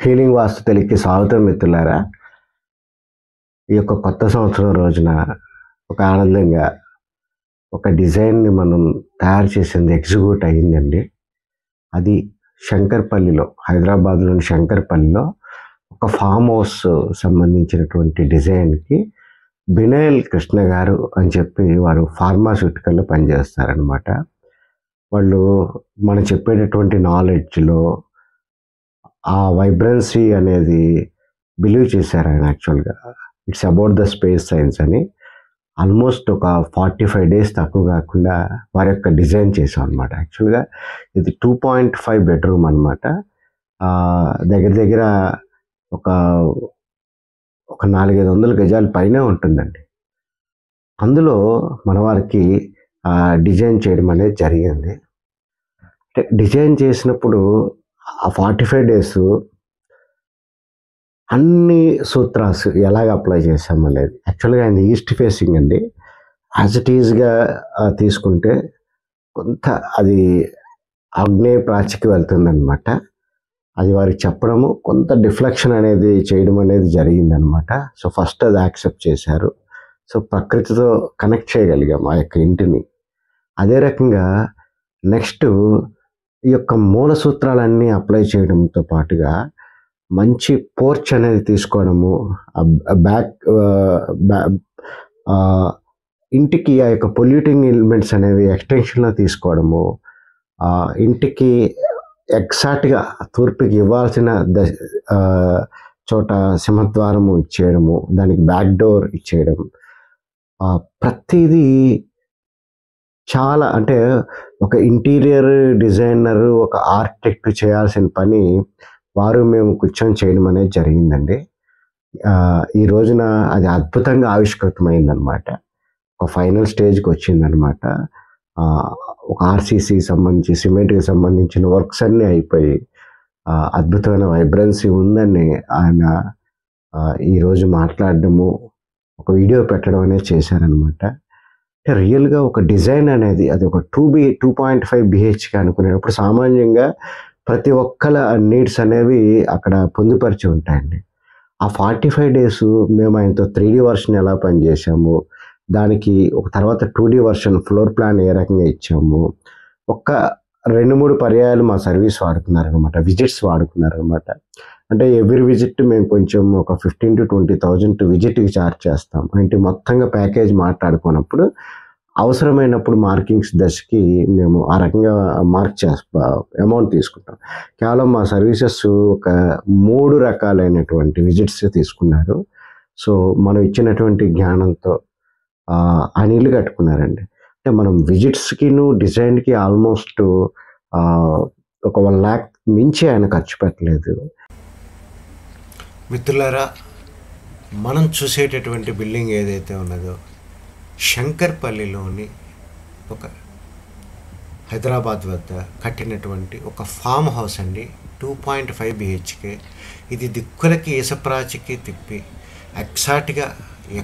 Feeling వాస్తు తెలికి స్వాగతం మిత్రులారా. ఈ యొక్క కొత్త సంవత్సరం రోజున ఒక ఆనందంగా ఒక డిజైన్ని మనం తయారు చేసింది ఎగ్జిక్యూట్ అయ్యిందండి. అది శంకర్పల్లిలో, హైదరాబాద్లోని శంకర్పల్లిలో ఒక ఫామ్ హౌస్ సంబంధించినటువంటి డిజైన్కి బినయల్ కృష్ణ గారు అని చెప్పి వారు ఫార్మాస్యూటికల్లో పనిచేస్తారనమాట. వాళ్ళు మనం చెప్పేటటువంటి నాలెడ్జ్లో ఆ వైబ్రెన్సీ అనేది బిలీవ్ చేశారు ఆయన. యాక్చువల్గా it's about the space science అని ఆల్మోస్ట్ ఒక 45 days తక్కువ కాకుండా వారి యొక్క డిజైన్ చేసాం అనమాట. యాక్చువల్గా ఇది 2.5 bedroom అనమాట. దగ్గర దగ్గర ఒక 400-500 గజాల పైనే ఉంటుందండి. అందులో మన వారికి డిజైన్ చేయడం అనేది జరిగింది. అంటే డిజైన్ చేసినప్పుడు ఆ 45 days అన్ని సూత్రాస్ ఎలాగ అప్లై చేసామనేది. యాక్చువల్గా ఆయన ఈస్ట్ ఫేసింగ్ అండి. యాజ్ ఇట్ ఈజ్గా తీసుకుంటే కొంత అది ఆగ్నేయ ప్రాచికి వెళ్తుందనమాట. అది వారికి చెప్పడము, కొంత డిఫ్లెక్షన్ అనేది చేయడం అనేది జరిగిందనమాట. సో ఫస్ట్ అది యాక్సెప్ట్ చేశారు. సో ప్రకృతితో కనెక్ట్ చేయగలిగాం ఆ యొక్క ఇంటిని. అదే రకంగా నెక్స్ట్ ఈ యొక్క మూల సూత్రాలన్నీ అప్లై చేయడంతో పాటుగా మంచి పోర్చ్ అనేది తీసుకోవడము, ఇంటికి ఆ యొక్క పొల్యూటింగ్ ఎలిమెంట్స్ అనేవి ఎక్స్టెన్షన్లో తీసుకోవడము, ఇంటికి ఎగ్జాక్ట్గా తూర్పుకి ఇవ్వాల్సిన చోట సింహద్వారము ఇచ్చేయడము, దానికి బ్యాక్ డోర్ ఇచ్చేయడం, ప్రతిదీ చాలా అంటే ఒక ఇంటీరియర్ డిజైనర్, ఒక ఆర్కిటెక్ట్ చేయాల్సిన పని వారు మేము కూర్చొని చేయడం అనేది జరిగిందండి. ఈ రోజున అది అద్భుతంగా ఆవిష్కృతమైందనమాట. ఒక ఫైనల్ స్టేజ్కి వచ్చిందనమాట. ఒక ఆర్సీసీ సంబంధించి సిమెంట్కి సంబంధించిన వర్క్స్ అన్నీ అయిపోయి అద్భుతమైన వైబ్రెన్సీ ఉందని ఆయన ఈరోజు మాట్లాడడము, ఒక వీడియో పెట్టడం అనేది చేశారనమాట. అంటే రియల్గా ఒక డిజైన్ అనేది అది ఒక 2.5 BHK అనుకునేటప్పుడు సామాన్యంగా ప్రతి ఒక్కల నీడ్స్ అనేవి అక్కడ పొందుపరిచి ఉంటాయండి. ఆ 45 days మేము ఆయనతో 3D వర్షన్ ఎలా పనిచేసాము, దానికి ఒక తర్వాత 2D version floor plan A రకంగా ఇచ్చాము, ఒక్క 2-3 పర్యాయాలు మా సర్వీస్ వాడుకున్నారనమాట, విజిట్స్ వాడుకున్నారనమాట. అంటే ఎవ్రీ విజిట్ మేము కొంచెం ఒక 15,000 to 20,000 విజిట్కి ఛార్జ్ చేస్తాం. అంటే మొత్తంగా ప్యాకేజ్ మాట్లాడుకున్నప్పుడు అవసరమైనప్పుడు మార్కింగ్స్ దశకి మేము ఆ రకంగా అమౌంట్ తీసుకుంటాం. కేవలం మా సర్వీసెస్ ఒక 3 రకాలైనటువంటి విజిట్స్ తీసుకున్నారు. సో మనం ఇచ్చినటువంటి జ్ఞానంతో ఆయన ఇల్లు కట్టుకున్నారండి. అంటే మనం విజిట్స్కిను డిజైన్కి ఆల్మోస్ట్ ఒక 1 lakh మించి ఆయన ఖర్చు పెట్టలేదు. మిత్రులారా, మనం చూసేటటువంటి బిల్డింగ్ ఏదైతే ఉన్నదో శంకర్పల్లిలోని ఒక హైదరాబాద్ వద్ద కట్టినటువంటి ఒక ఫామ్ హౌస్ అండి. 2.5 BHK. ఇది దిక్కులకి ఏసప్రాచికి తిప్పి ఎగ్జాక్ట్గా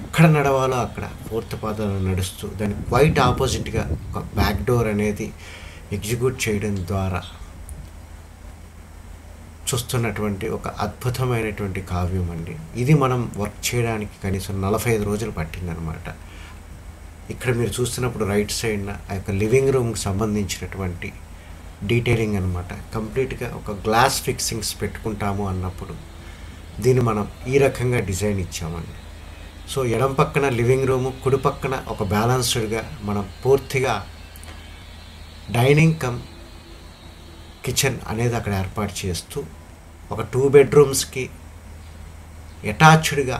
ఎక్కడ నడవాలో అక్కడ 4th పాదాలు నడుస్తూ దానికి క్వైట్ ఆపోజిట్గా ఒక బ్యాక్ డోర్ అనేది ఎగ్జిక్యూట్ చేయడం ద్వారా చూస్తున్నటువంటి ఒక అద్భుతమైనటువంటి కావ్యం అండి. ఇది మనం వర్క్ చేయడానికి కనీసం 45 రోజులు పట్టిందనమాట. ఇక్కడ మీరు చూస్తున్నప్పుడు రైట్ సైడ్న ఆ యొక్క లివింగ్ రూమ్కి సంబంధించినటువంటి డీటెయిలింగ్ అనమాట. కంప్లీట్గా ఒక గ్లాస్ ఫిక్సింగ్స్ పెట్టుకుంటాము అన్నప్పుడు దీన్ని మనం ఈ రకంగా డిజైన్ ఇచ్చామండి. సో ఎడం పక్కన లివింగ్ రూము, కుడి పక్కన ఒక బ్యాలెన్స్డ్గా మనం పూర్తిగా డైనింగ్ కమ్ కిచెన్ అనేది అక్కడ ఏర్పాటు చేస్తూ ఒక 2 bedrooms అటాచ్డ్గా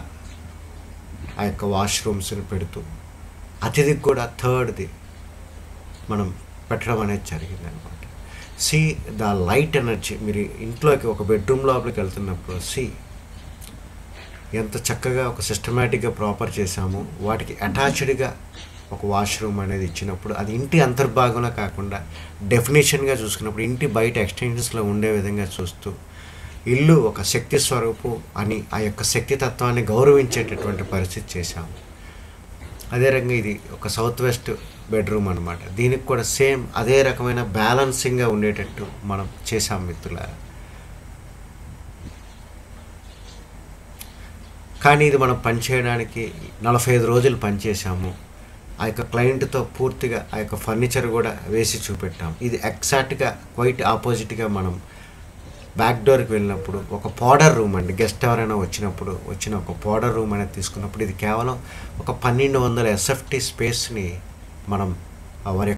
ఆ యొక్క వాష్రూమ్స్ని పెడుతూ అతిథికి కూడా 3rd మనం పెట్టడం అనేది జరిగిందనమాట. See the light energy. మీరు ఇంట్లోకి ఒక బెడ్రూమ్ లోపలికి వెళ్తున్నప్పుడు ఎంత చక్కగా ఒక సిస్టమేటిక్గా ప్రాపర్ చేసాము. వాటికి అటాచ్డ్గా ఒక వాష్రూమ్ అనేది ఇచ్చినప్పుడు అది ఇంటి అంతర్భాగంలో కాకుండా డెఫినేషన్గా చూసుకున్నప్పుడు ఇంటి బయట ఎక్స్టెన్షన్స్లో ఉండే విధంగా చూస్తూ ఇల్లు ఒక శక్తి స్వరూపు అని ఆ యొక్క శక్తి తత్వాన్ని గౌరవించేటటువంటి పరిస్థితి చేశాము. అదే రకంగా ఇది ఒక సౌత్ వెస్ట్ బెడ్రూమ్ అనమాట. దీనికి కూడా సేమ్ అదే రకమైన బ్యాలెన్సింగ్గా ఉండేటట్టు మనం చేసాం మిత్రులారా. కానీ ఇది మనం పనిచేయడానికి 45 రోజులు పనిచేసాము. ఆ యొక్క క్లయింట్తో పూర్తిగా ఆ యొక్క ఫర్నిచర్ కూడా వేసి చూపెట్టాం. ఇది ఎగ్జాక్ట్గా క్వైట్ ఆపోజిట్గా మనం బ్యాక్ డోర్కి వెళ్ళినప్పుడు ఒక పౌడర్ రూమ్ అండి. గెస్ట్ ఎవరైనా వచ్చిన ఒక పౌడర్ రూమ్ అనేది తీసుకున్నప్పుడు ఇది కేవలం ఒక 1200 SFT స్పేస్ని మనం వారి